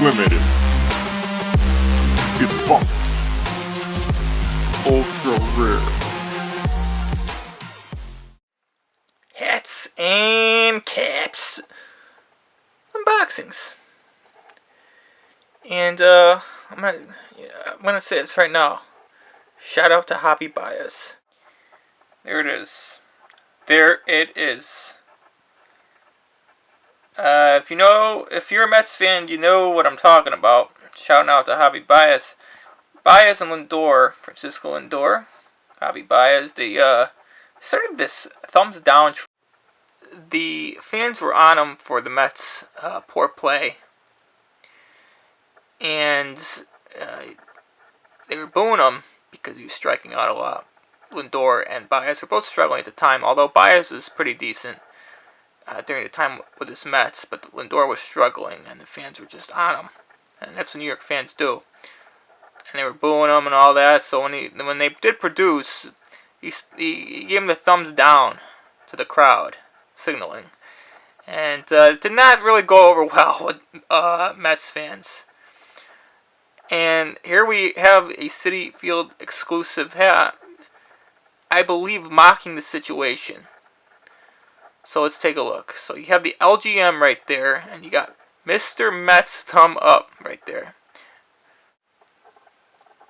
Limited. Defunct. Ultra rare. Hats and caps. Unboxings. And I'm gonna say this right now. Shout out to Javy Baez. There it is. There it is. If you're a Mets fan, you know what I'm talking about. Shouting out to Javy Baez. Baez and Lindor, Francisco Lindor, Javy Baez, they started this thumbs down. The fans were on him for the Mets' poor play. And they were booing him because he was striking out a lot. Lindor and Baez were both struggling at the time, although Baez was pretty decent during the time with his Mets, but Lindor was struggling, and the fans were just on him. And that's what New York fans do. And they were booing him and all that, so when they did produce, he gave him the thumbs down to the crowd, signaling. And it did not really go over well with Mets fans. And here we have a Citi Field Exclusive hat, I believe mocking the situation. So let's take a look. So you have the LGM right there, and you got Mr. Mets thumb up right there.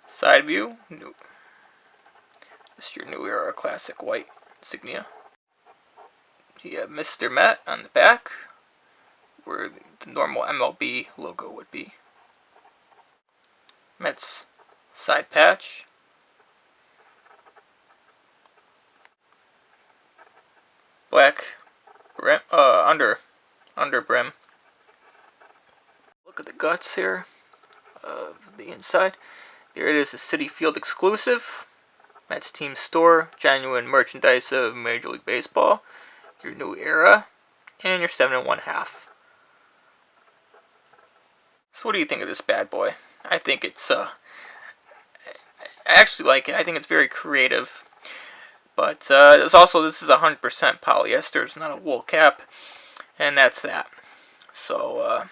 Side view, new. This is your new era classic white insignia. You have Mr. Met on the back, where the normal MLB logo would be. Mets side patch. Black brim, under brim. Look at the guts here of the inside. There it is, a Citi Field Exclusive. Mets team store, genuine merchandise of Major League Baseball. Your new era, and your 7 1/2. So what do you think of this bad boy? I think it's I actually like it. I think it's very creative. But this is 100% polyester. It's not a wool cap, and that's that. So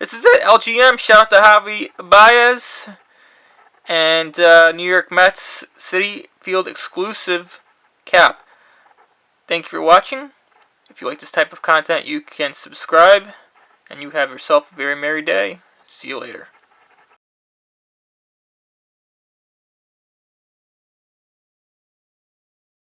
this is it. LGM. Shout out to Javy Baez and New York Mets Citi Field Exclusive cap. Thank you for watching. If you like this type of content, you can subscribe, and you have yourself a very merry day. See you later.